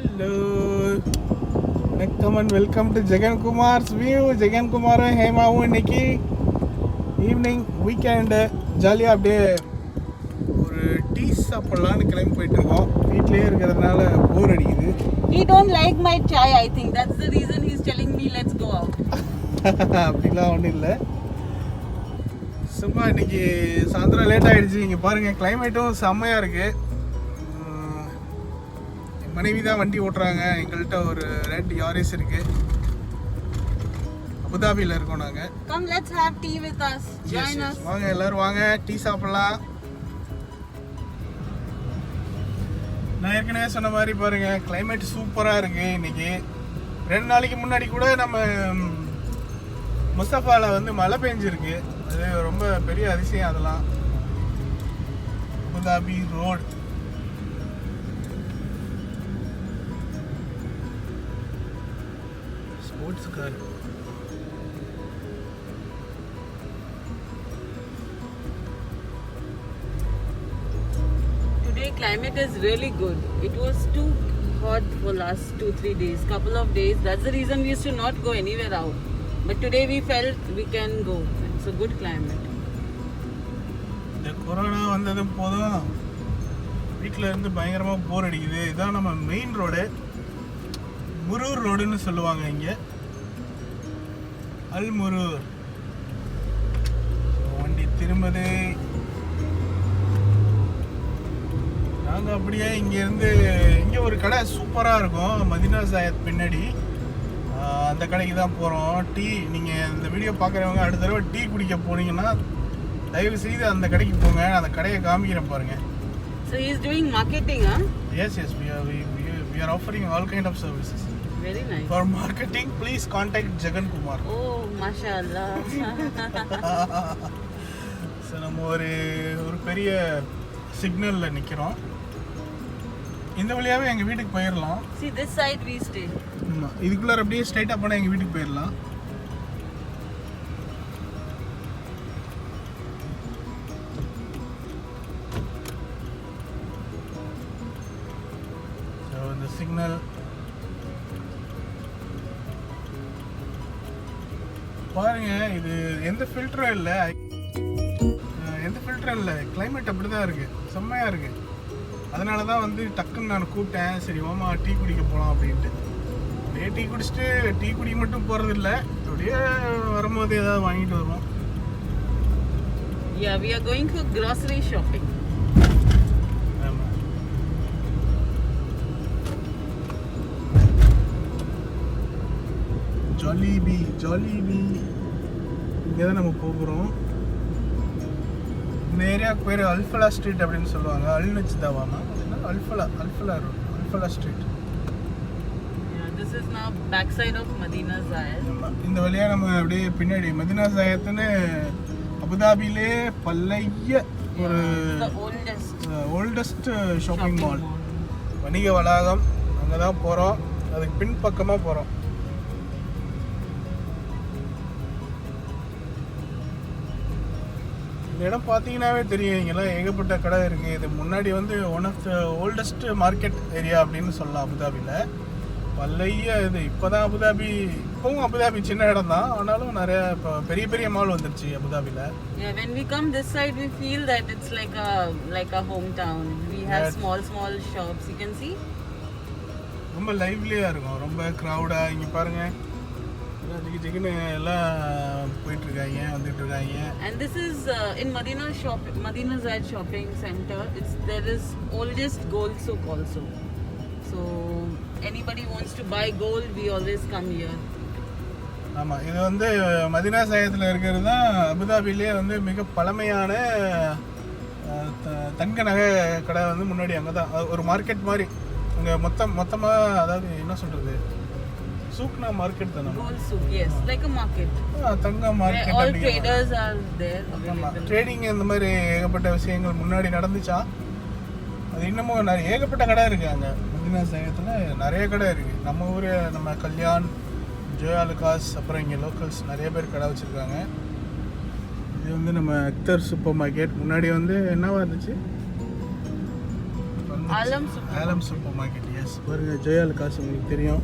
Hello. Welcome and welcome to Jagan Kumar's View. Jagan Kumar ஹேமாவும் இன்னைக்கு evening weekend ஜாலியாக அப்படியே ஒரு டீ சாப்பிட்லான்னு கிளம்பி போயிட்டு இருக்கோம். வீட்டிலேயே இருக்கிறதுனால போர் அடிக்குது. He don't like my chai, I think. That's the reason he's telling me let's go out. அப்படிலாம் ஒன்றும் இல்லை, சும்மா இன்னைக்கு சாயந்தரம் லேட் ஆகிடுச்சு. இங்கே பாருங்கள், கிளைமேட்டும் செம்மையாக இருக்குது. மனைவி தான் வண்டி ஓட்டுறாங்க. எங்கள்கிட்ட ஒரு ரெட் யாரிஸ் இருக்குது. அபுதாபியில் இருக்கோம் நாங்கள். Come, let's have tea with us. Join us. வாங்க எல்லோரும் வாங்க, டீ சாப்பிடலாம். நான் ஏற்கனவே சொன்ன மாதிரி பாருங்கள், கிளைமேட் சூப்பராக இருக்குது. இன்றைக்கி 2 நாளைக்கு முன்னாடி கூட நம்ம முஸ்தஃபாவில் வந்து மழை பெஞ்சிருக்கு. அது ரொம்ப பெரிய அதிசயம். அதெல்லாம் Abu Dhabi road. Sports car. Today climate is really good. It was too hot for last 2-3 days. Couple of days. That's the reason we used to not go anywhere out. But today we felt we can go. It's a good climate. இந்த corona வந்ததும் போதும் வீட்டில் இருந்து பயங்கரமாக போர் அடிக்குது. இதுதான் நம்ம main road, Murur ரோடுன்னு சொல்லுவாங்க இங்கே, அல் முரூர். வண்டி திரும்புது. நாங்கள் அப்படியே இங்கேருந்து இங்கே ஒரு கடை சூப்பராக இருக்கும், மதீனா ஜாயத் பின்னாடி. அந்த கடைக்கு தான் போகிறோம். டீ, நீங்கள் இந்த வீடியோ பார்க்குறவங்க அடுத்த தடவை டீ குடிக்க போனீங்கன்னா தயவு செய்து அந்த கடைக்கு போங்க. அந்த கடையை காமிக்கிறேன் பாருங்கள். So he is doing marketing, huh? Yes, we are offering all kind of services. Very nice. For marketing, please contact Jagan Kumar. Oh, mashallah. So நம்ம ஒரு பெரிய சிக்னலில் நிற்கிறோம். இந்த வழியாகவே எங்கள் வீட்டுக்கு போயிடலாம். See, this side we stay. ஆமாம், இதுக்குள்ளார அப்படியே ஸ்ட்ரைட்டாக போனால் எங்கள் வீட்டுக்கு போயிடலாம். ஸோ இந்த சிக்னல் பாருங்க, இது எந்த ஃபில்டரும் இல்லை, கிளைமேட் அப்படி தான் இருக்குது, செம்மையாக இருக்குது. அதனால தான் வந்து டக்குன்னு நான் கூப்பிட்டேன், சரி மாமா டீ குடிக்க போகலாம் அப்படின்ட்டு. அப்படியே டீ குடிச்சிட்டு, டீ குடிக்க மட்டும் போகிறதில்ல, அப்படியே வரும்போது ஏதாவது வாங்கிட்டு வருவோம். Yeah, we are going for grocery shopping. ஆமாம், ஜாலிபி இங்கே தான் நம்ம போகிறோம். இந்த ஏரியாவுக்கு பேர் அல்ஃபலா ஸ்ட்ரீட் அப்படின்னு சொல்லுவாங்க. அல்நஜ்தாவாமா, Al Falah street. Yeah, this is now backside of Madina Zayed. இந்த வழியாக நம்ம அப்படியே பின்னாடி மதீனா ஜாயத்துன்னு அபுதாபியிலே பழைய ஒரு ஓல்டஸ்ட் ஷாப்பிங் மால், வணிக வளாகம். அங்கே தான் போகிறோம், அதுக்கு பின்பக்கமாக போகிறோம். இந்த இடம் பார்த்தீங்கன்னாவே தெரியும், இங்கெல்லாம் ஏகப்பட்ட கடை இருக்குது. இது முன்னாடி வந்து one of the oldest market area அப்படின்னு சொல்லலாம் அபுதாபியில். பழைய இது. இப்போ தான் அபுதாபி, இப்போவும் அபுதாபி சின்ன இடம் தான், ஆனாலும் நிறைய இப்போ பெரிய பெரிய மால் வந்துருச்சு அபுதாபியில். Yeah, when we come this side we feel that it's like a hometown. We have small shops, you can see. ரொம்ப லைவ்லியாக இருக்கும், ரொம்ப க்ரௌடாக. இங்கே பாருங்கள், ஜிகின்னு எல்லாம் போயிட்டுருக்காங்க, வந்துட்டுருக்காங்க. And this is in Madina Zayed shopping center. There is oldest gold souk also. So anybody wants to buy gold, we always come here. ஆமாம், இது வந்து மதீனா ஜாயத்தில் இருக்கிறது தான் அபுதாபிலே வந்து மிக பழமையான தங்க நகை கடை. வந்து முன்னாடி அங்கே தான் ஒரு மார்க்கெட் மாதிரி. அங்கே மொத்தமாக, அதாவது என்ன சொல்கிறது, சூக்னா மார்க்கெட் தானே. Gold souk, yes, like a market. தங்க market. All traders are there. ஆமாம், ட்ரேடிங் இந்த மாதிரி ஏகப்பட்ட விஷயங்கள் முன்னாடி நடந்துச்சா. அது இன்னமும் நிறைய ஏகப்பட்ட கடை இருக்குது அங்கே மதீனா ஜாயத்தில். நிறைய கடை இருக்குது. நம்ம ஊர், நம்ம கல்யாண், ஜோயாலுகாஸ், அப்புறம் இங்கே லோக்கல்ஸ் நிறைய பேர் கடை வச்சுருக்காங்க. இது வந்து நம்ம அக்தர் சூப்பர் மார்க்கெட். முன்னாடி வந்து என்னவா இருந்துச்சு, Alam சூப்பர் மார்க்கெட். எஸ், பாருங்க ஜெயா லுகாஸ் உங்களுக்கு தெரியும்.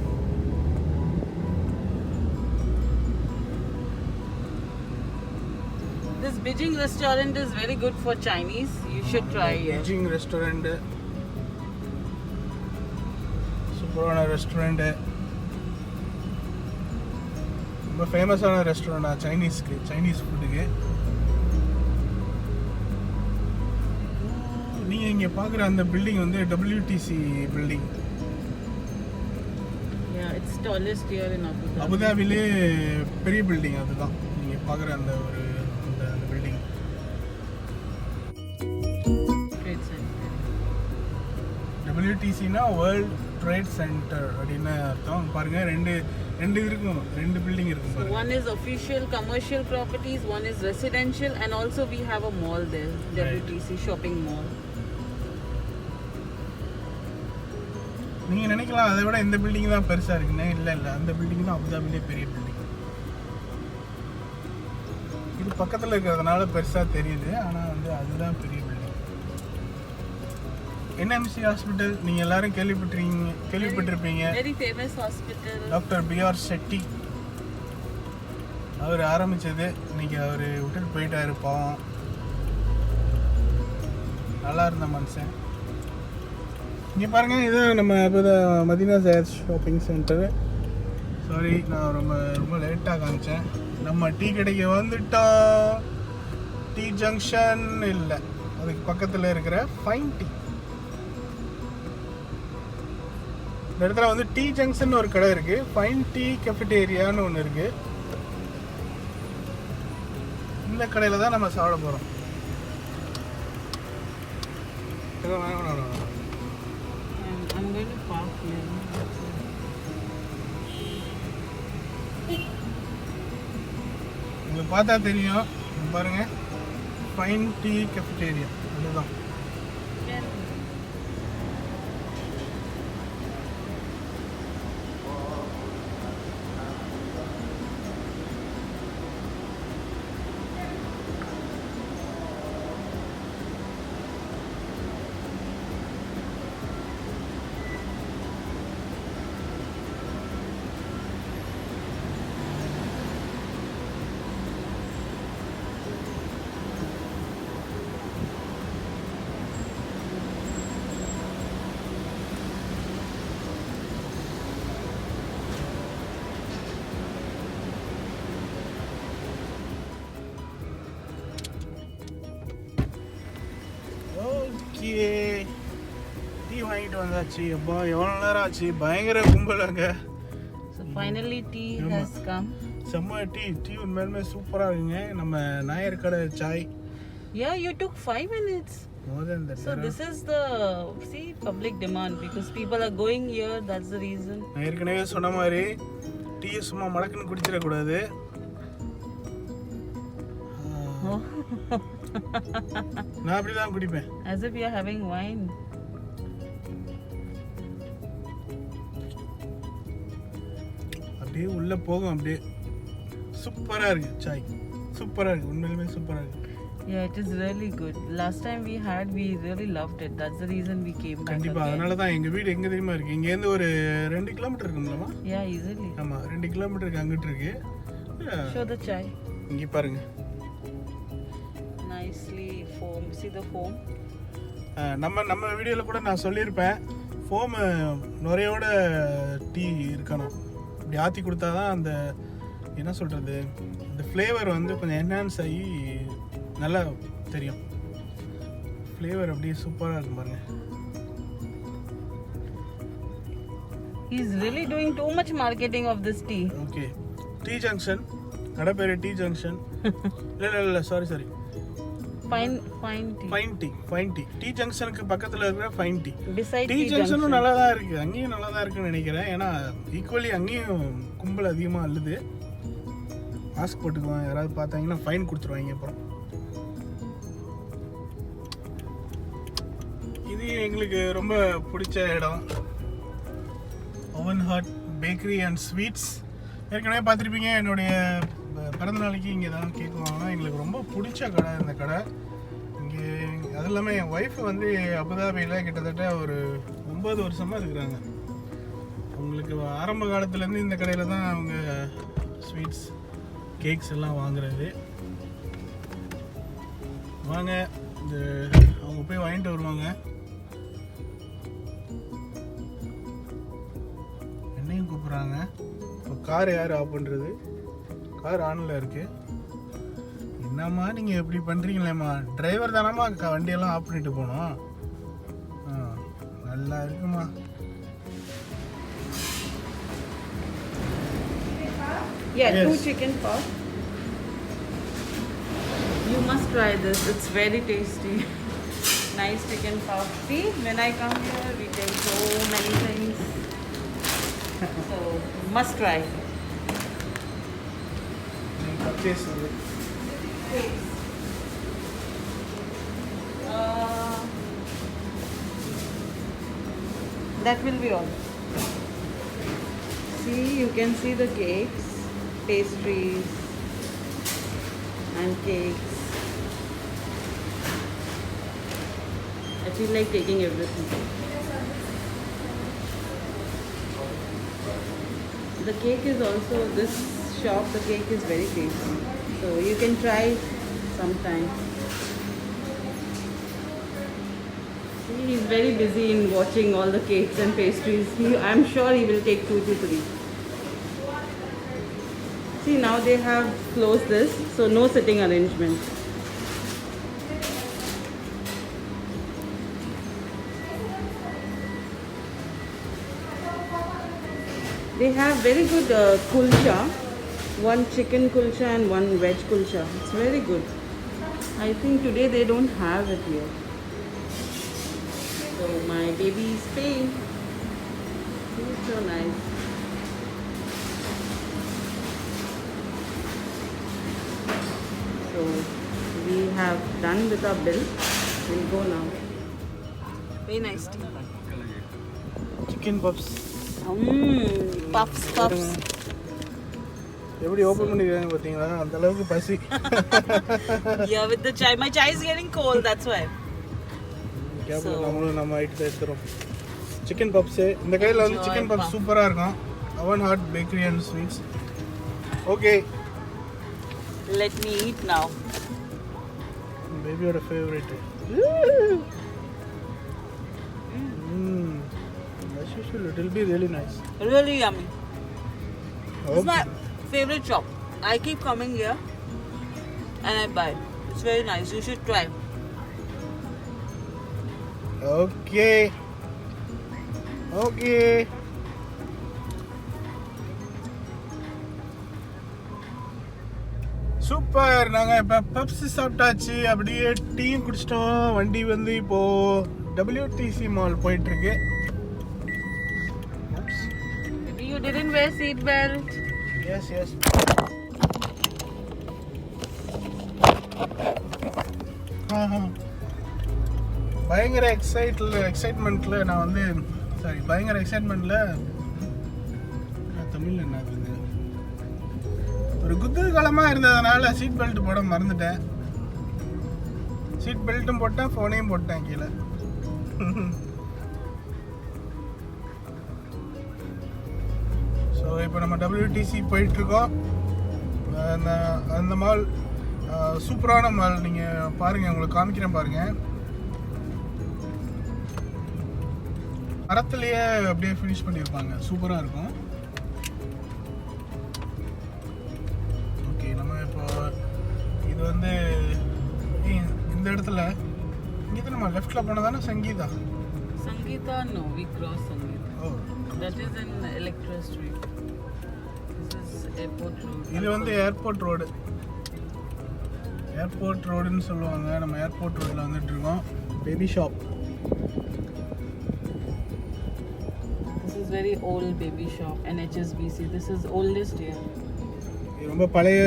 This Beijing restaurant is very good for Chinese. You should try it. Beijing restaurant. சூப்பரான ரெஸ்டாரண்ட், ரொம்ப ஃபேமஸான ரெஸ்டாரண்ட் சைனீஸ் ஃபுட்டுக்கு. நீங்கள் இங்கே பார்க்குற அந்த பில்டிங் வந்து WTC building. Yeah, it's tallest here in Abu Dhabi. அபுதாபிலே பெரிய பில்டிங் அதுதான் நீங்கள் பார்க்குற அந்த ஒரு அந்த பில்டிங். Trade Center. WTCனா வேர்ல்ட் ட்ரேட் சென்டர் அப்படின்னு அர்த்தம். பாருங்க ரெண்டு இருக்கும், ரெண்டு பில்டிங் இருக்கும் So பாருங்க. one is official commercial properties, one is residential, and also we have a mall there, WTC shopping mall. நீங்க நினைக்கலாம் அதை விட இந்த பில்டிங் தான் பெருசா இருக்குன்னு. இல்லை அந்த பில்டிங் தான் அபுதாபிலே பெரிய பில்டிங். இது பக்கத்தில் இருக்கிறதுனால பெருசா தெரியுது, ஆனா வந்து அதுதான் பெரிய பில்டிங். NMC ஹாஸ்பிட்டல் நீங்க எல்லாரும் கேள்விப்பட்டிருப்பீங்க. Very famous hospital. Doctor BR Shetty அவர் ஆரம்பிச்சது. இன்னைக்கு அவர் விட்டுட்டு போயிட்டாரு பாவம். நல்லா இருந்த மனுஷன். இங்கே பாருங்க, இது நம்ம இப்போ Madinat Zayed shopping centre. Sorry, நான் ரொம்ப லேட்டாக காமிச்சேன். நம்ம டீ கடைக்கு வந்துட்டோம். டீ ஜங்ஷன் இல்லை, அதுக்கு பக்கத்தில் இருக்கிற ஃபைன் டீ. இந்த இடத்துல வந்து டீ ஜங்ஷன் ஒரு கடை இருக்கு, ஃபைன் டீ கெஃபிடேரியான்னு ஒன்று இருக்கு. இந்த கடையில் தான் நம்ம சாப்பிட போகிறோம். I'm going to park here. உங்களுக்கு பார்த்தா தெரியும், இங்க பாருங்க ஃபைன் டீ கெஃபிடேரியா அதுதான். ஓகே, டீ வாங்கிட்டு வந்தாச்சு. அப்பா எவ்வளோ நேரம் ஆச்சு, பயங்கர கும்பல் அங்கே. So finally tea has come. செம்ம டீ உண்மையிலுமே சூப்பராக இருக்குங்க. நம்ம நாயர் கடை Sai. Yeah, you took 5 minutes. More than that. So this is the public demand because people are going here. That's the reason. நான் ஏற்கனவே சொன்ன மாதிரி டீ சும்மா மடக்குன்னு குடிச்சிடக்கூடாது. நான் அப்படிதான் குடிப்பேன். As if you are having wine. அப்படியே உள்ள போகும், அப்படியே சூப்பரா இருக்கு சாய். சூப்பரா இருக்கு, உண்மையிலுமே சூப்பரா இருக்கு. Yeah, it is really good. Last time we really loved it. That's the reason we came back. கண்டிப்பா, அதனால தான் எங்க வீடு எங்க தெரியுமா இருக்கு, இங்க இருந்து ஒரு 2 கிலோமீட்டர் இருக்குங்களா? Yeah, easily. ஆமா, 2 கிலோமீட்டருக்கு அங்கிட்டு இருக்கு. Show the chai. இங்க பாருங்க, Nicely foam. See the foam? நம்ம வீடியோல கூட நான் சொல்லியிருப்பேன், ஃபோம் நுரையோட டீ இருக்கணும். இப்படி ஆற்றி கொடுத்தா தான் அந்த என்ன சொல்கிறது, அந்த ஃப்ளேவர் வந்து கொஞ்சம் என்ஹான்ஸ் ஆகி நல்லா தெரியும். ஃப்ளேவர் அப்படியே சூப்பராக இருக்கும் பாருங்க. He's really doing too much marketing of this tea. Okay, tea junction கடை பேர் டீ ஜங்ஷன். இல்லை சாரி, ஃபைன் டீ டீ ஜங்ஷனுக்கு பக்கத்தில் இருக்கிற ஃபைன் டீ. டீ ஜங்ஷனும் நல்லா தான் இருக்குது, அங்கேயும் நல்லா தான் இருக்குன்னு நினைக்கிறேன். ஏன்னா ஈக்குவலி அங்கேயும் கும்பல் அதிகமாக அள்ளுது. மாஸ்க் போட்டுக்குவாங்க, யாராவது பார்த்தாங்கன்னா ஃபைன் கொடுத்துருவாங்க. அப்புறம் இது எங்களுக்கு ரொம்ப பிடிச்ச இடம், oven hot bakery and sweets. ஏற்கனவே பார்த்துருப்பீங்க, என்னுடைய பிறந்த நாளைக்கு இங்கே தான் கேக் வாங்கினா. எங்களுக்கு ரொம்ப பிடிச்ச கடை இந்த கடை. இங்கே அதில் இல்லாமல் என் ஒய்ஃப் வந்து அபுதாபியில் கிட்டத்தட்ட ஒரு 9 வருஷமாக இருக்கிறாங்க. உங்களுக்கு ஆரம்ப காலத்துலேருந்து இந்த கடையில் தான் அவங்க ஸ்வீட்ஸ் கேக்ஸ் எல்லாம் வாங்குறது. வாங்க இந்த அவங்க போய் வாங்கிட்டு வருவாங்க. என்னையும் கூப்பிட்றாங்க. இப்போ கார் யார் ஆஃப் பண்ணுறது? கார் ஆனில் இருக்குது. என்னம்மா நீங்கள் எப்படி பண்ணுறீங்களேம்மா? டிரைவர் தானம்மா வண்டியெல்லாம் ஆஃப் பண்ணிட்டு போனோம். நல்லா இருக்குமா. Yeah, Yes. 2 chicken puff. You must try this. It's very tasty. Nice chicken puff. See, when I come here, we take so many things. So, must try. Purchase That will be all. See, you can see the cakes, pastries, and cakes. I feel like taking everything. The cake is also, this shop, the cake is very tasty. So you can try sometime. See, he's very busy in watching all the cakes and pastries. I'm sure he will take 2 to 3. See, now they have closed this, so no sitting arrangement. They have very good kulcha, one chicken kulcha and one veg kulcha. It's very good. I think today they don't have it here. So my baby is paying. He's so nice. So we have done with our bill. We'll go now. Very nice tea. Chicken puffs Puffs, puffs. எப்படி open பண்ணிருக்காங்க பார்த்தீங்களா? அந்த அளவுக்கு பசி. Yeah, with the chai. My chai is getting cold, that's why. நம்மளும் நம்ம ஐட்டு எடுத்துறோம். Chicken puffs இந்த கடையில் வந்து சிக்கன் பப்ஸ் சூப்பராக இருக்கும். அவன் hot bakery and sweets. Okay, Let me eat now. பேபியோட favourite. As usual, it will be really nice. Really yummy. It's Okay. my favorite shop. I keep coming here and I buy. It's very nice. You should try. Okay. Okay. Super. நாங்கள் இப்போ puffs சாப்பிட்டாச்சு, அப்படியே டீயும் குடிச்சிட்டோம். வண்டி வந்து இப்போது WTC mall போயிட்டுருக்கு. Maybe you didn't wear seat belt. Yes yes. பயங்கர எக்ஸைட்மெண்ட்டில் நான் வந்து பயங்கர எக்ஸைட்மெண்ட்டில் தமிழில் என்ன இருக்குது, ஒரு குதூகலமாக இருந்ததுனால சீட் பெல்ட் போட மறந்துட்டேன். சீட் பெல்ட்டும் போட்டேன், ஃபோனையும் போட்டேன் கீழே. ஸோ இப்போ நம்ம WTC போயிட்டுருக்கோம். அந்த மால் சூப்பரான மால். நீங்கள் பாருங்கள், உங்களுக்கு காமிக்கிறேன் பாருங்கள். மரத்துலேயே அப்படியே ஃபினிஷ் பண்ணியிருப்பாங்க, சூப்பராக இருக்கும். ஓகே, நம்ம இப்போ இது வந்து இந்த இடத்துல இங்கே தான் நம்ம லெஃப்டில் போனால் தானே Sangeetha? Sangeeta, no, we cross Sangeeta. O, That is in Electra Street. This is Airport Road. இது வந்து ஏர்போர்ட் ரோடு. ஏர்போர்ட் ரோடுன்னு சொல்லுவாங்க. நம்ம ஏர்போர்ட் ரோட்டில் வந்துட்டு இருக்கோம். Baby shop. This is very old baby shop and HSBC. This is oldest here. இது ரொம்ப பழைய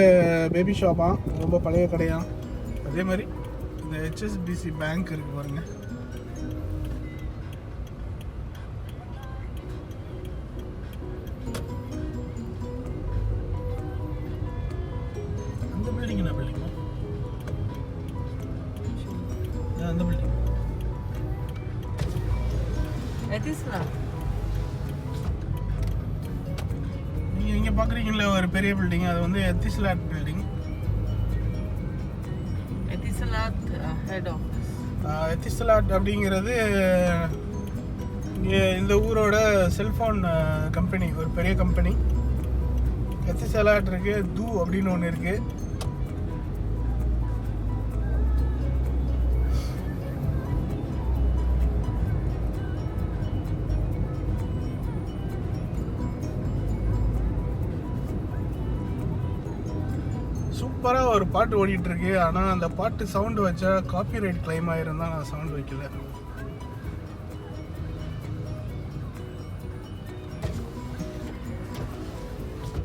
பேபி ஷாப்பா, ரொம்ப பழைய கடையா. அதே மாதிரி இந்த HSBC பேங்க் இருக்கு பாருங்க. அந்த பில்டிங் என்ன பில்டிங்? அந்த பில்டிங் Etisalat. நீங்கள் இங்கே பார்க்குறீங்களா ஒரு பெரிய பில்டிங், அது வந்து எத்திஸ்லாட் பில்டிங். Etisalat head office. எத்திஸ்லாட் அப்படிங்கிறது இங்கே இந்த ஊரோட செல்ஃபோன் கம்பெனி, ஒரு பெரிய கம்பெனி. எத்திஸ்லாட் இருக்குது, தூ அப்படின்னு ஒன்று இருக்குது. சூப்பராக ஒரு பாட்டு ஓடிட்டுருக்கு. ஆனால் அந்த பாட்டு சவுண்டு வச்சா காப்பிரைட் கிளைம் ஆயிருந்தா நான் சவுண்ட் வைக்கல.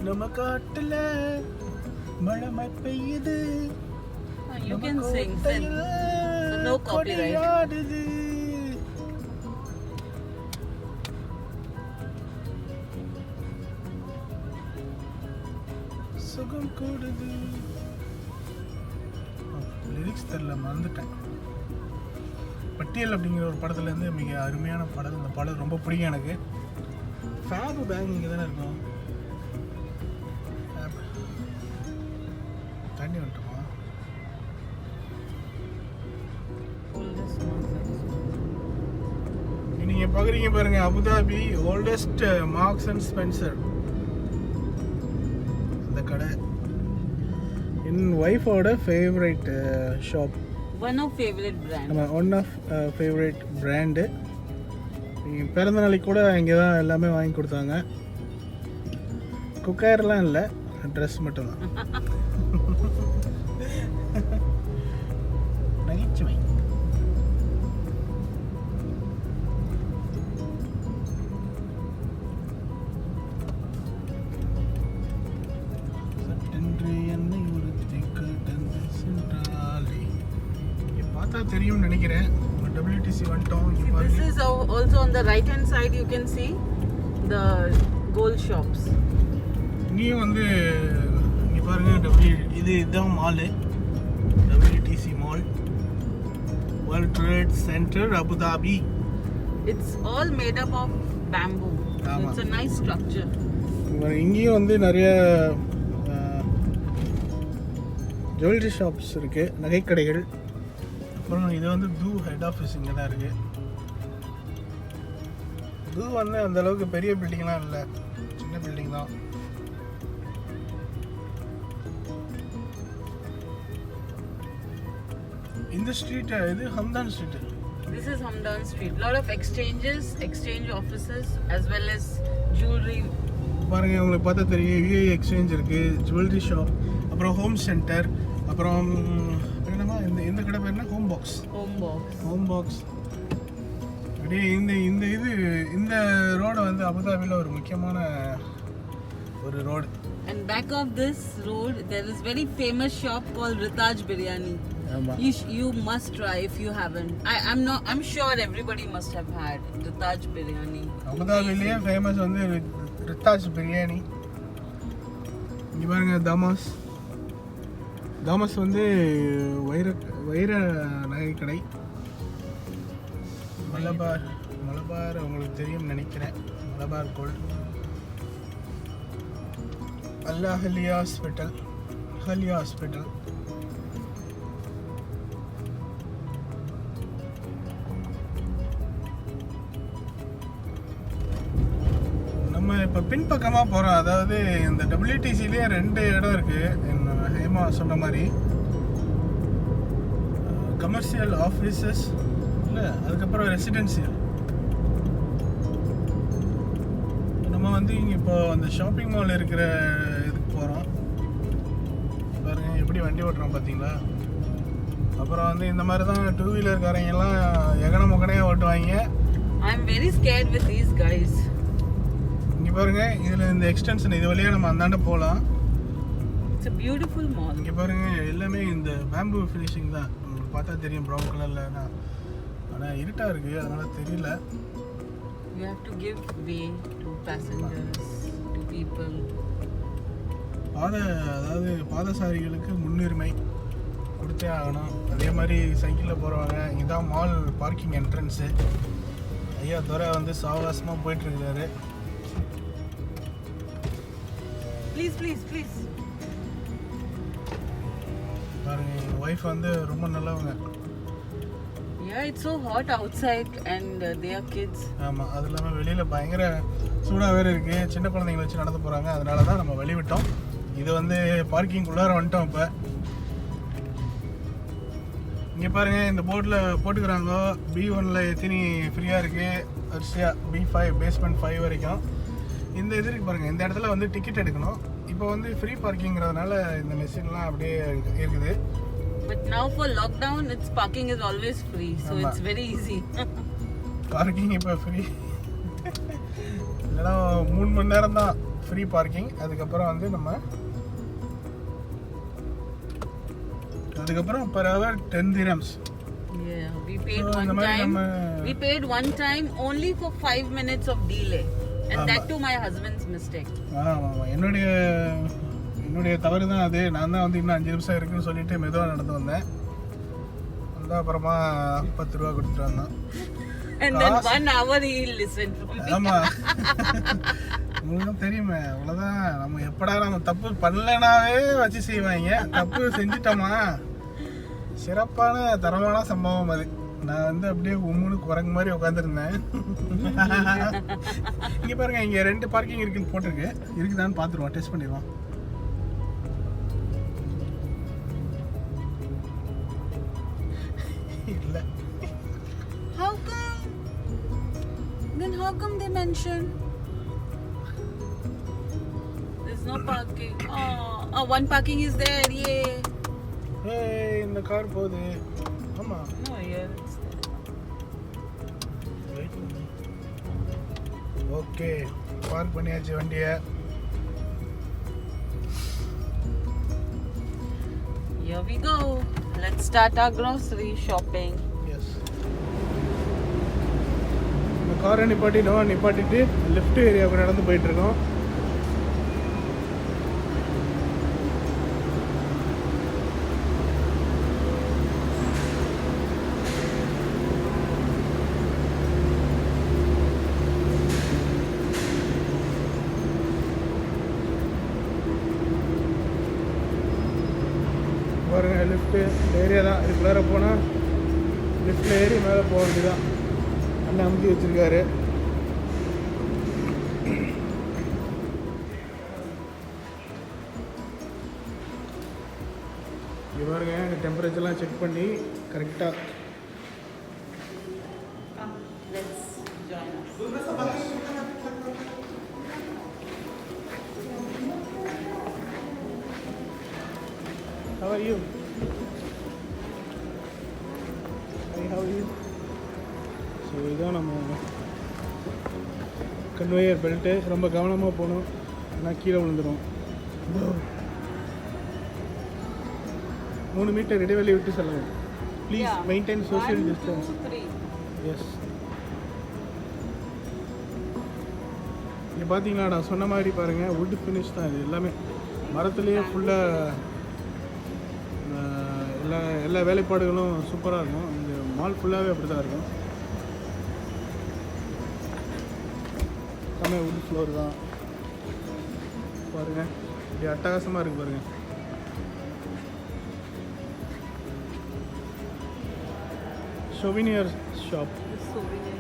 நம்ம காட்டுல மழை பெய்யுது, You can sing. Then. So no copyright. ஆடுது. சுகம் கூடுது. லிரிக்ஸ் தெரியல, மறந்துட்டேன். பட்டியல் அப்படிங்கிற ஒரு படத்துலேருந்து மிக அருமையான படம். இந்த படம் ரொம்ப பிடிக்கும் எனக்கு. ஃபேபு பேங்க் இங்கே தானே இருக்கும். தண்ணி வந்துட்டோமா? நீங்கள் பார்க்குறீங்க பாருங்க, Abu Dhabi oldest Marks and Spencer. அந்த கடை என் ஒய்ஃபோட favourite shop. One of favorite brand. நம்ம ஒன் ஆஃப் ஃபேவரட் பிராண்டு. நீங்கள் பிறந்த நாளைக்கு கூட இங்கே தான் எல்லாமே வாங்கி கொடுத்தாங்க. குக்கர்லாம் இல்லை, ட்ரெஸ் மட்டும்தான். நகைச்சுவை. பார்த்தா தெரியும் நினைக்கிறேன். WTC வந்துட்டோம். This is also on the right hand side. You can see the gold shops. இங்கேயும் வந்து இங்கே பாருங்க, இதுதான் mall, WTC mall, World trade Center Abu Dhabi. It's all made up of bamboo. ஆமா. It's a nice structure. இங்கேயும் வந்து நிறைய jewellery shops இருக்கு, நகைக்கடைகள். அப்புறம் இது வந்து தூ ஹெட் ஆஃபீஸ் இங்கே தான் இருக்கு. தூ வந்து அந்த அளவுக்கு பெரிய பில்டிங்லாம் இல்லை, சின்ன பில்டிங் தான். இந்த ஸ்ட்ரீட் இது Hamdan street. This is Hamdan Street. Lot of exchange offices as well as jewelry. பாருங்க, உங்களுக்கு பார்த்தா தெரியும், யூஏ எக்ஸ்சேஞ்ச் இருக்கு, ஜுவல்லரி ஷாப், அப்புறம் ஹோம் சென்டர், அப்புறம் என்னமா இந்த கடை பேர் என்ன, ஹோம் பாக்ஸ். அப்படியே இந்த ரோடு வந்து அபுதாபியில் ஒரு முக்கியமான ஒரு road. And back of this road there is very famous shop called Ritaj Biryani. ஆமா. You must try if you haven't. I'm sure everybody must have had Ritaj Biryani. அபுதாபிலேயே famous வந்து ரித்தாஜ் பிரியாணி. இங்கே பாருங்க, தாமஸ் வந்து வைர நகைக்கடை. மலபார் உங்களுக்கு தெரியும் நினைக்கிறேன், மலபார் கோல்ட். அஹல்யா ஹாஸ்பிட்டல். நம்ம இப்போ பின்பக்கமாக போகிறோம். அதாவது இந்த WTCலேயே 2 இடம் இருக்குது. ஹேமா சொன்ன மாதிரி கமர்ஷியல் ஆஃபீஸஸ் இல்லை, அதுக்கப்புறம் ரெசிடென்சியல். நம்ம வந்து இங்கே இப்போ அந்த ஷாப்பிங் மால் இருக்கிற இதுக்கு போகிறோம். பாருங்க எப்படி வண்டி ஓட்டுறோம் பார்த்தீங்களா. அப்புறம் வந்து இந்த மாதிரி தான் 2 வீலர்காரங்கெல்லாம் எகனமுகனையாக ஓட்டுவாங்க. I'm very scared with these guys. இங்கே பாருங்க, இதில் இந்த எக்ஸ்டென்ஷன் இது வழியாக நம்ம அந்தாண்ட போகலாம். It's a beautiful mall. இங்கே பாருங்க, எல்லாமே இந்த பேம்பு ஃபினிஷிங் தான். உங்களுக்கு பார்த்தா தெரியும் ப்ரௌன் கலரில் தான். ஆனால் இருட்டாக இருக்குது, அதனால் தெரியல. You have to give way to passengers, to people. அதாவது பாதசாரிகளுக்கு முன்னுரிமை கொடுத்தே ஆகணும். அதே மாதிரி சைக்கிளில் போகிறவங்க, இதுதான் மால் பார்க்கிங் என்ட்ரன்ஸு. ஐயா துரை வந்து சாவகாசமாக போயிட்டுருக்காரு. ப்ளீஸ் பாருங்க எங்கள் ஒய்ஃப் வந்து ரொம்ப நல்லவங்க. Yeah, it's so hot outside and they are kids. ஆமாம், அது இல்லாமல் வெளியில் பயங்கர சூடாக வேறு இருக்குது. சின்ன குழந்தைங்களை வச்சு நடந்து போகிறாங்க. அதனால தான் நம்ம வழி விட்டோம். இது வந்து பார்க்கிங்குள்ளார வந்துட்டோம். இப்போ இங்கே பாருங்கள், இந்த போர்டில் போட்டுக்கிறாங்க B1ல் எத்தனை ஃப்ரீயாக இருக்குது வரிசையாக, B5 பேஸ்மெண்ட் 5 வரைக்கும். இந்த இது இருக்கு பாருங்கள், இந்த இடத்துல வந்து டிக்கெட் எடுக்கணும். இப்போ வந்து ஃப்ரீ பார்க்கிங்கிறதுனால இந்த மெஷின்லாம் அப்படியே இருக்குது. But now for lockdown, its parking is always free, so it's very easy. Parking இப்போ ஃப்ரீ இல்லைனா 3 மணி நேரம் தான் ஃப்ரீ பார்க்கிங். அதுக்கப்புறம் வந்து நம்ம அதுக்கப்புறம் per hour 10 dirhams. Yeah, we paid one time. We paid one time only for 5 minutes of delay, and that too my husband's mistake. ஆமாம், என்னுடைய தவறு தான் அது. நான் தான் வந்து இன்னும் 5 நிமிஷம் இருக்குன்னு சொல்லிட்டு மெதுவாக நடந்து வந்தேன். வந்து அப்புறமா 10 ரூபா கொடுத்துட்டு வந்தோம். And then 1 hour he listened from me. ஆமாம், உங்களுக்கு தெரியுமே, அவ்வளோதான். நம்ம எப்படா நம்ம தப்பு பண்ணலனாவே வச்சு செய்வாங்க. தப்பு செஞ்சிட்டோமா, சிறப்பான தரமான சம்பவம் அது. நான் வந்து அப்படியே உம்முன்னு குரங்கு மாதிரி உட்காந்துருந்தேன். இங்கே பாருங்க, இங்கே 2 பார்க்கிங் இருக்குன்னு போட்டிருக்கு. இருக்குதான்னு பார்த்துருவோம், டெஸ்ட் பண்ணிடுவோம். இல்லை. How come? Then how come they mention? There's no parking. Oh, one parking is there. Yay. Hey, இந்த கார் போகுது. ஆமா. No, here it's there. Okay, park பண்ணியாச்சு வண்டியை. Here we go. Let's start our grocery shopping. Yes, இந்த காரை நிப்பாட்டிட்டு left ஏரியாவுக்கு நடந்து போயிட்டு இருக்கோம். பாருங்க, லிஃப்ட்டு ஏரியா தான். இதுக்குள்ளார போனால் லிஃப்ட்டில் ஏறி மேலே போக வேண்டியதான். அண்ணன் அமுத்தி வச்சுருக்காரு. இங்கே பாருங்க, எங்கள் டெம்பரேச்சர்லாம் செக் பண்ணி கரெக்டாக. Let's join us. How are you? Hi, how are you? So இதுதான் நம்ம கன்வேயர் பெல்ட்டு. ரொம்ப கவனமாக போகணும், ஆனால் கீழே விழுந்துடும். 3 மீட்டர் இடைவெளி விட்டு செல்லவும். Please maintain social distance. Yes. இங்கே பார்த்தீங்களா, நான் சொன்ன மாதிரி பாருங்கள், வுட் ஃபினிஷ் தான் இது எல்லாமே. மரத்துலேயே ஃபுல்லாக எல்லா வேலைப்பாடுகளும் சூப்பராக இருக்கும். இந்த மால் ஃபுல்லாகவே அப்படி தான் இருக்கும். எல்லாமே வுட் ஃப்ளோர் தான். பாருங்கள், இப்படி அட்டகாசமாக இருக்குது பாருங்கள். souvenir shop.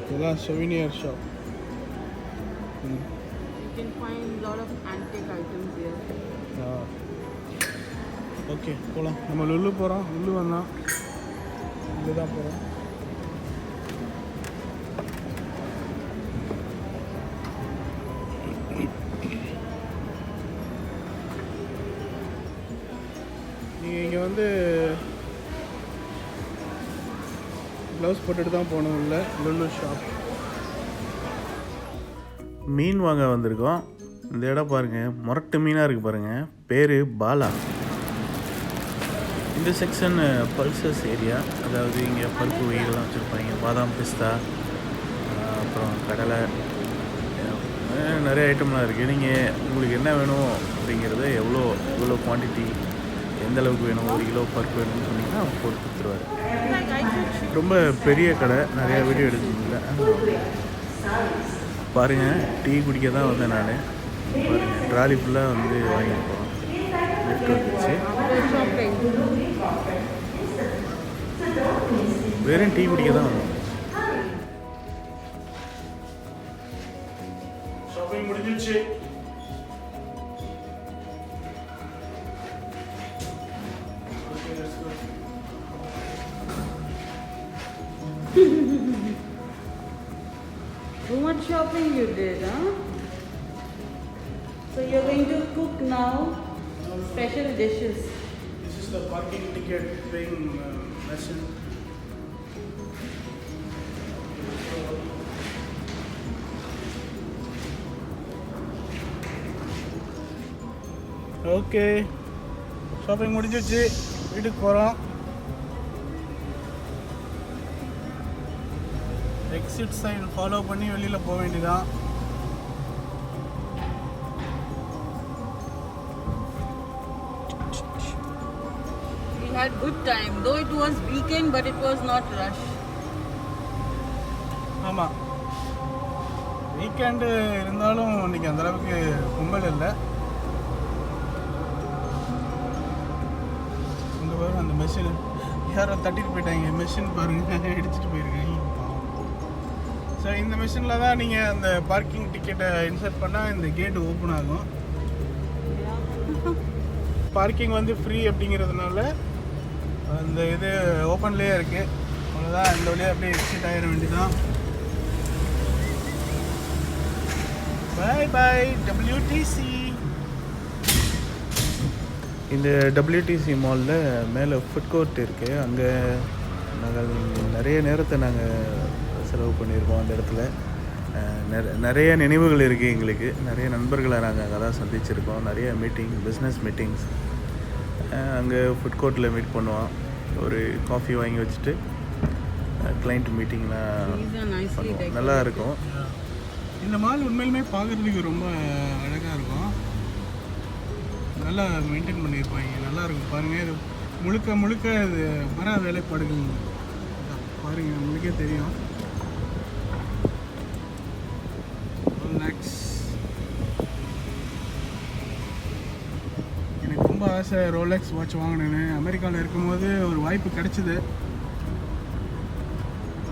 இதெல்லாம் souvenir shop. You can find a lot of antique items here. Okay, போகலாம். நம்ம லுல்லு போகிறோம். லுல்லு வந்தான், லுல்லு தான் போகிறோம். நீங்கள் இங்கே வந்து க்ளவுஸ் போட்டுட்டு தான் போகணும் உள்ள லுல்லு ஷாப். மீன் வாங்க வந்திருக்கோம். இந்த இடம் பாருங்கள், முரட்டு மீனாக இருக்குது பாருங்கள். பேர் பாலா. இந்த செக்ஷன் பல்சஸ் ஏரியா. அதாவது இங்கே பருப்பு வகைகள்லாம் வச்சுருப்பாங்க. பாதாம், பிஸ்தா, அப்புறம் கடலை, நிறைய ஐட்டம்லாம் இருக்குது. நீங்கள் உங்களுக்கு என்ன வேணும் அப்படிங்கிறத எவ்வளோ குவான்டிட்டி, எந்த அளவுக்கு வேணும், 1 கிலோ பருப்பு வேணும்னு சொன்னீங்கன்னா அவங்க போட்டு கொடுத்துருவாரு. ரொம்ப பெரிய கடை, நிறையா வீடியோ எடுக்குதுல்ல. பாருங்கள், டீ குடிக்க தான் வந்தேன் நான். பாருங்கள், ட்ராலி ஃபுல்லாக வந்து வாங்கிப்போம். லிஃப்ட் வந்துச்சு. வெறும் டீ குடிக்க தான் வந்தோம். ஷாப்பிங் முடிஞ்சிச்சு. So much shopping you did, huh? So you're going to cook now special dishes. This is the parking ticket paying machine. Okay, shopping முடிஞ்சிச்சு. வீட்டுக்கு போகிறோம். எக்ஸிட் சைடு ஃபாலோ பண்ணி வெளியில் போக வேண்டியதான். We had good time, though it was weekend, but it was not rush. ஆமாம், weekend இருந்தாலும் இன்னைக்கு அந்தளவுக்கு கும்பல் இல்லை. இங்கே பாருங்க, அந்த மெஷின் யாரோ தட்டிட்டு போயிட்டாங்க. மெஷின் பாருங்கள், இடிச்சிட்டு போயிருக்காங்க. ஸோ இந்த மெஷினில் தான் நீங்கள் அந்த பார்க்கிங் டிக்கெட்டை இன்சர்ட் பண்ணால் இந்த கேட்டு ஓப்பன் ஆகும். பார்க்கிங் வந்து ஃப்ரீ அப்படிங்கிறதுனால அந்த இது ஓப்பன்லேயே இருக்குது. அவ்வளோதான், இந்த வழியாக அப்படியே எக்ஸிட் ஆகிட வேண்டியதான். பாய் பாய் WTC. இந்த WTC மாலில் மேலே ஃபுட் கோர்ட் இருக்குது. அங்கே நாங்கள் நிறைய நேரத்தை நாங்கள் செலவு பண்ணியிருக்கோம். அந்த இடத்துல நிறைய நினைவுகள் இருக்குது எங்களுக்கு. நிறைய நண்பர்களை நாங்கள் அங்கே தான் சந்திச்சிருக்கோம். நிறைய மீட்டிங், பிஸ்னஸ் மீட்டிங்ஸ் அங்கே ஃபுட் கோர்ட்டில் மீட் பண்ணுவோம். ஒரு காஃபி வாங்கி வச்சுட்டு கிளைண்ட் மீட்டிங்லாம் பண்ணுவோம். நல்லா இருக்கும். இந்த மால் உண்மையிலுமே பார்க்குறதுக்கு ரொம்ப அழகாக இருக்கும். நல்லா மெயின்டைன் பண்ணியிருப்பாங்க. நல்லா இருக்கும். பாருங்கள், இது முழுக்க முழுக்க இது மர வேலைப்பாடுகள் பாருங்கள், உங்களுக்கே தெரியும். எனக்கு ரொம்ப ஆசை ரோலெக்ஸ் வாட்ச் வாங்கினேன்னு. அமெரிக்காவில் இருக்கும்போது ஒரு வாய்ப்பு கிடச்சிது,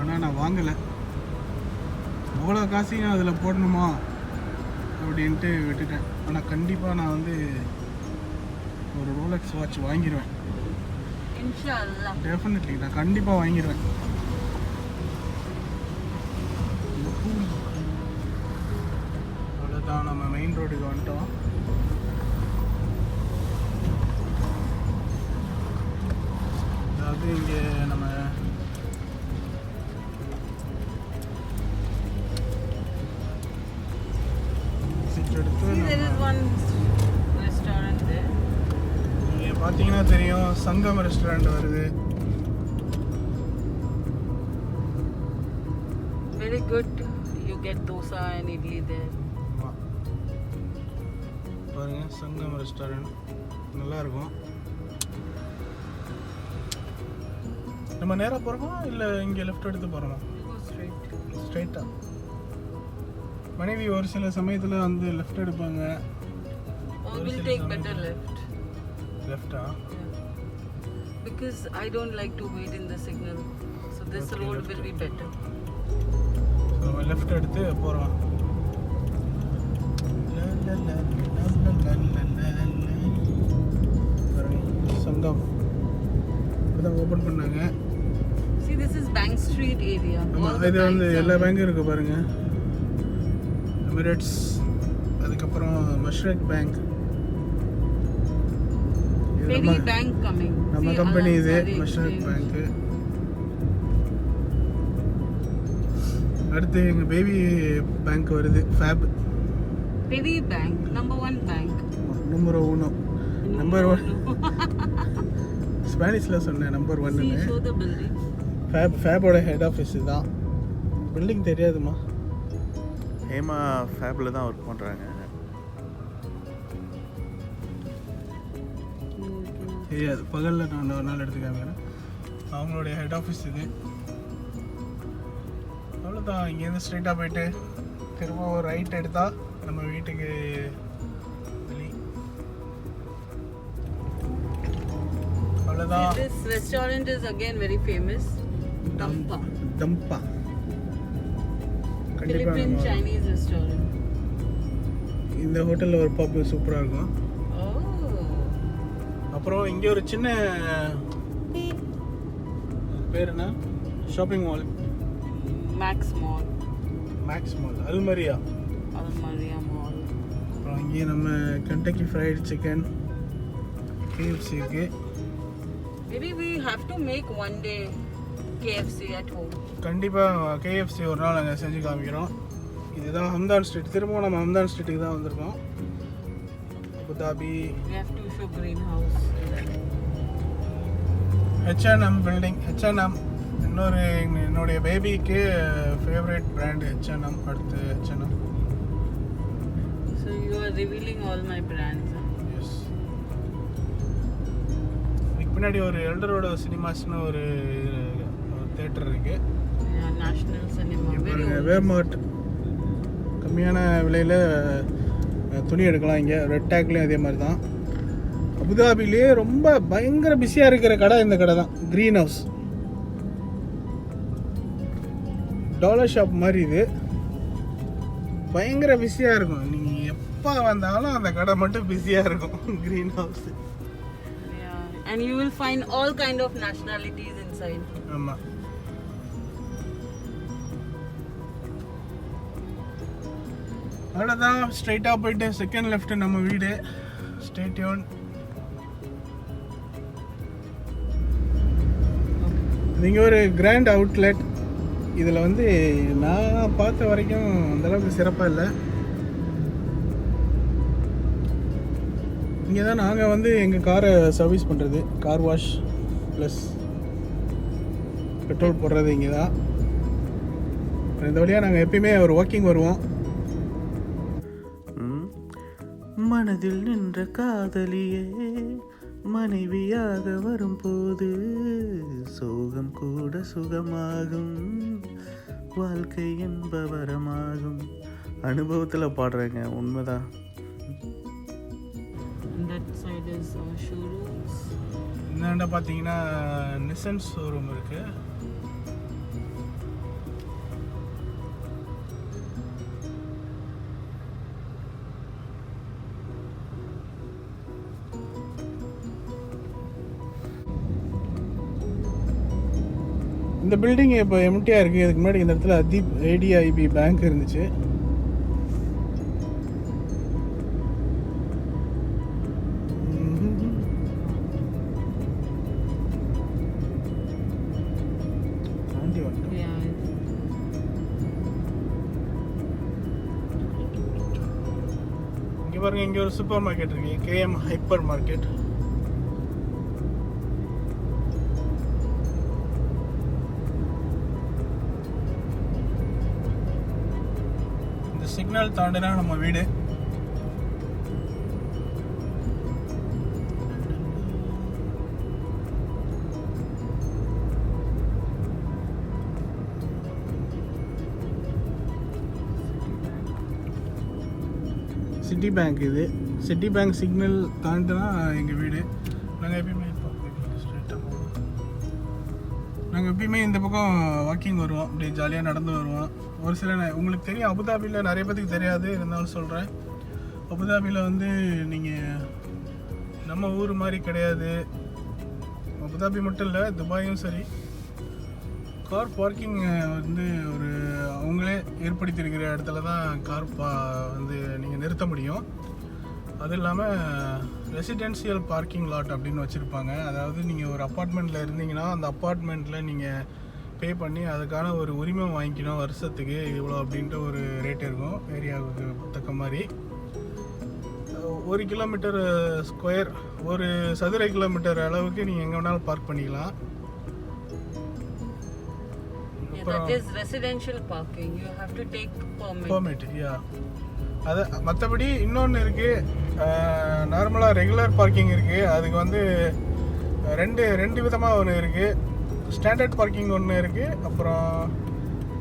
ஆனால் நான் வாங்கலை. அவ்வளோ காசையும் அதில் போடணுமா அப்படின்ட்டு விட்டுட்டேன். ஆனால் கண்டிப்பாக நான் வந்து ஒரு ரோலெக்ஸ் வாட்ச் வாங்கிடுவேன். இன்ஷாஅல்லாஹ், டெஃபினெட்லி நான் கண்டிப்பாக வாங்கிடுவேன். அவ்வளோதான், நம்ம மெயின் ரோடுக்கு வந்துட்டோம். அதாவது இங்கே நம்ம எடுத்து இங்கே பார்த்தீங்கன்னா தெரியும், சங்கம் ரெஸ்டாரண்ட் வருது. very good. You get dosa and idli there. பாருங்க, சங்கம் ரெஸ்டாரண்ட் நல்லா இருக்கும். நம்ம நேராக போகிறோமா இல்லை இங்கே லெஃப்ட் எடுத்து போகிறோமா? ஸ்ட்ரைட்டாக. மனைவி ஒரு சில சமயத்தில் வந்து லெஃப்ட் எடுப்பாங்க. We'll take better left. லெஃப்டா? Because I don't like to wait in the signal. So this Okay, road left. will be better. நம்ம லெஃப்ட் எடுத்து போகிறோம். சங்கம் இப்போதான் ஓப்பன் பண்ணாங்க. See, this is Bank Street area. ஆமாம், இது வந்து எல்லா பேங்கும் இருக்குது பாருங்கள். எமிரேட்ஸ், அதுக்கப்புறம் மஷ்ரக் பேங்க், Very bank coming. நம்ம See, கம்பெனி இது Al-Ansari மஷ்ரக் Exchange. பேங்க்கு. அடுத்து எங்கள் பேபி பேங்க் வருது, FAB. Baby bank, number 1 bank. Number 1. Number 1 ஸ்பானிஷில் சொன்னேன், number 1. See, show the building. ஃபேபோட ஹெட் ஆஃபீஸ் தான். பில்டிங் தெரியாதுமா? ஹேமா ஃபேபில் தான் ஒர்க் பண்ணுறாங்க. தெரியாது, பகலில் நான் ஒரு நாள் எடுத்துக்காங்க. அவங்களுடைய ஹெட் ஆஃபீஸ் இது. அவ்வளோதான். அவ்வளோதான். இங்கேருந்து ஸ்ட்ரைட்டாக போயிட்டு திரும்ப ஒரு ரைட் எடுத்தால் நம்ம வீட்டுக்கு வெளி. அவ்வளோதான். This restaurant is again very famous. Dampa. டம்பா. Philippine Chinese restaurant. இந்த ஹோட்டலில் ஒரு பப் சூப்பராக இருக்கும். Oh. அப்புறம் இங்கே ஒரு சின்ன பேர் என்ன, shopping mall, Max Mall. Max mall, Almaria. Almaria Mall. அப்புறம் இங்கே நம்ம கென்டக்கி ஃப்ரைட் சிக்கன், KFC இருக்கு. Maybe we have to make one day KFC at home. கண்டிப்பாக KFC ஒரு நாள் நாங்கள் செஞ்சு காமிக்கிறோம். இதுதான் ஹம்தான் ஸ்ட்ரீட். திரும்பவும் நம்ம ஹம்தான் ஸ்ட்ரீட்டுக்கு தான் வந்திருக்கோம். Abu Dhabi We have to show greenhouse. H&M building. H&M இன்னொரு என்னுடைய பேபிக்கு ஃபேவரட் பிராண்ட் H&M. அடுத்து H&M. So you are revealing all my brands. Huh? Yes. இதுக்கு பின்னாடி ஒரு எல்டரோட சினிமாஸ்னு ஒரு தேட்டர் இருக்கு. Yeah, National Cinema. Very old. வேர்மார்ட் கம்மியான விலையில் துணி எடுக்கலாம். இங்கே ரெட் டேக்லேயும் அதே மாதிரி தான். அபுதாபிலேயே ரொம்ப பயங்கர பிஸியாக இருக்கிற கடை இந்த கடை தான். க்ரீன் ஹவுஸ் டாலர் ஷாப் மாதிரி. இது பயங்கர பிஸியாக இருக்கும். நீங்கள் எப்போ வந்தாலும் அந்த கடை மட்டும் பிஸியாக இருக்கும். Green house. Yeah, and you will find all kind of nationalities inside. ஆமாம். அவ்வளோதான். ஸ்ட்ரைட்டாக போயிட்டு செகண்ட் லெஃப்ட் நம்ம வீடு. Stay tune. நீங்கள் ஒரு கிராண்ட் அவுட்லெட். இதில் வந்து நான் பார்த்த வரைக்கும் அந்தளவுக்கு சிறப்பாக இல்லை. இங்கே தான் நாங்கள் வந்து எங்கள் காரை சர்வீஸ் பண்ணுறது. கார் வாஷ் ப்ளஸ் பெட்ரோல் போடுறது இங்கே தான். இந்த வழியாக நாங்கள் எப்பயுமே ஒரு வாக்கிங் வருவோம். மனதில் நின்ற காதலியே மனைவியாக வரும்போது சோகம் கூட சுகமாகும், வாழ்க்கை என்பவரமாகும். அனுபவத்தில் பாடுறேங்க, உண்மைதான். That side is showrooms. இந்தாண்ட பார்த்தீங்கன்னா நிசன் ஷோரூம் இருக்கு. இந்த பில்டிங் இப்போ எம்டியாக இருக்குது. இதுக்கு முன்னாடி இந்த இடத்துல ADIB பேங்க் இருந்துச்சு. Yeah. இங்கே பாருங்க, இங்கே ஒரு சூப்பர் மார்க்கெட் இருக்கு. KM hyper market. சிக்னல் தாண்டினா நம்ம வீடு. City bank. இது சிட்டி பேங்க் சிக்னல் தாண்டினா எங்கள் வீடு. நாங்கள் எப்பயுமே இந்த பக்கம் வாக்கிங் வருவோம். அப்படியே ஜாலியாக நடந்து வருவோம். ஒரு சில உங்களுக்கு தெரியும், அபுதாபியில் நிறைய பேருக்கு தெரியாது, இருந்தாலும் சொல்கிறேன். அபுதாபியில் வந்து நீங்கள் நம்ம ஊர் மாதிரி கிடையாது. அபுதாபி மட்டும் இல்லை, துபாயும் சரி. கார் பார்க்கிங் வந்து ஒரு அவங்களே ஏற்படுத்தியிருக்கிற இடத்துல தான் கார் வந்து நீங்கள் நிறுத்த முடியும். அது இல்லாமல் ரெசிடென்சியல் பார்க்கிங் லாட் அப்படின்னு வச்சுருப்பாங்க. அதாவது நீங்கள் ஒரு அப்பார்ட்மெண்ட்டில் இருந்தீங்கன்னா அந்த அப்பார்ட்மெண்ட்டில் நீங்கள் பே பண்ணி அதுக்கான ஒரு உரிமை வாங்கிக்கணும். வருஷத்துக்கு இவ்வளோ அப்படின்ட்டு ஒரு ரேட் இருக்கும். ஏரியாவுக்கு தக்க மாதிரி 1 கிலோமீட்டர் ஸ்கொயர், ஒரு சதுர கிலோமீட்டர் அளவுக்கு நீங்கள் எங்கே வேணாலும் பார்க் பண்ணிக்கலாம். That is residential parking. You have to take permit. Yeah. அது மற்றபடி இன்னொன்று இருக்குது. நார்மலாக ரெகுலர் பார்க்கிங் இருக்குது. அதுக்கு வந்து ரெண்டு விதமாக ஒன்று இருக்குது. ஸ்டாண்டர்ட் பார்க்கிங் ஒன்று இருக்குது. அப்புறம்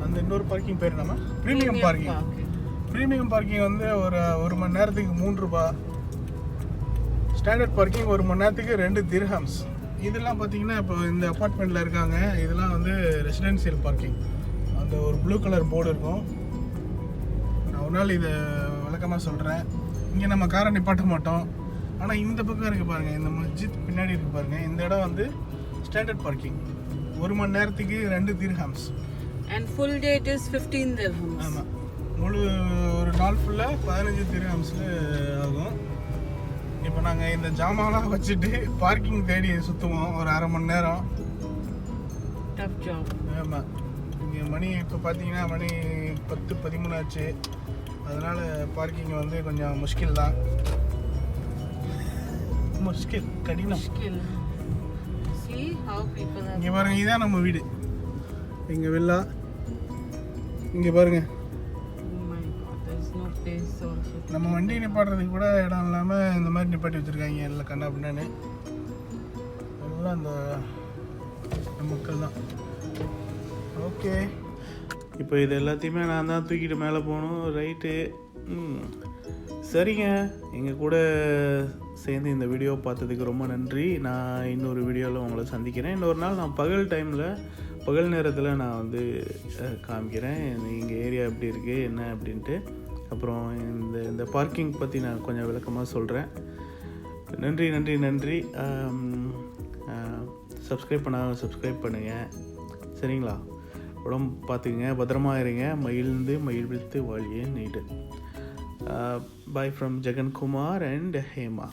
அந்த அந்த இன்னொரு பார்க்கிங் பேர் என்னமா ப்ரீமியம் பார்க்கிங். ப்ரீமியம் பார்க்கிங் வந்து ஒரு மணி நேரத்துக்கு 3 ரூபாய். ஸ்டாண்டர்ட் பார்க்கிங் 1 மணி நேரத்துக்கு 2 திர்ஹம்ஸ். இதெல்லாம் பார்த்தீங்கன்னா இப்போ இந்த அப்பார்ட்மெண்ட்டில் இருக்காங்க, இதெல்லாம் வந்து ரெசிடென்சியல் பார்க்கிங். அந்த ஒரு ப்ளூ கலர் போர்டு இருக்கும். நான் ஒரு நாள் இதை விளக்கமாக சொல்கிறேன். இங்கே நம்ம காரை நிப்பாட்ட மாட்டோம். ஆனால் இந்த பக்கம் இருக்குது பாருங்கள், இந்த மஸ்ஜித் பின்னாடி இருக்குது பாருங்கள், இந்த இடம் வந்து ஸ்டாண்டர்ட் பார்க்கிங். 1 மணி நேரத்துக்கு 2 dirhams. And full day it is 15 dirhams. ஆமாம், முழு ஒரு நாள் ஃபுல்லாக 15 திர்ஹம்ஸில் ஆகும். இப்போ நாங்கள் இந்த ஜாமான்லாம் வச்சுட்டு பார்க்கிங் தேடி சுற்றுவோம் ஒரு அரை மணி நேரம். Tough job. ஆமாம், இங்கே மணி இப்போ பார்த்தீங்கன்னா மணி 10-13 ஆச்சு. அதனால் பார்க்கிங் வந்து கொஞ்சம் முஷ்கில் தான். முஷ்கில், கடினம். Mushkil. See how people are. இங்கே பாருங்கள், இதுதான் நம்ம வீடு. இங்கே வில்லா. இங்கே பாருங்கள், Oh my god, there's no place also. நம்ம வண்டி நிப்பாட்டுறதுக்கு கூட இடம் இல்லாமல் இந்த மாதிரி நிப்பாட்டி வச்சுருக்காங்க எல்லாம் கண்ணா பின்னான்னு. எல்லாம் அந்த மக்கள் தான். ஓகே, இப்போ இது எல்லாத்தையுமே நான் தான் தூக்கிட்டு மேலே போகணும். ரைட்டு, சரிங்க. எங்கள் கூட சேர்ந்து இந்த வீடியோ பார்த்ததுக்கு ரொம்ப நன்றி. நான் இன்னொரு வீடியோவில் உங்களை சந்திக்கிறேன். இன்னொரு நாள் நான் பகல் நேரத்தில் நான் வந்து காமிக்கிறேன் எங்கள் ஏரியா எப்படி இருக்குது என்ன அப்படின்ட்டு. அப்புறம் இந்த பார்க்கிங் பற்றி நான் கொஞ்சம் விளக்கமாக சொல்கிறேன். நன்றி. சப்ஸ்கிரைப் பண்ணுங்கள், சரிங்களா? உடம்பு பார்த்துக்குங்க, பத்திரமா இருங்க. மகிழ்ந்து மகிழ்வித்து வாழியே need. Bye from Jagan Kumar and Hema.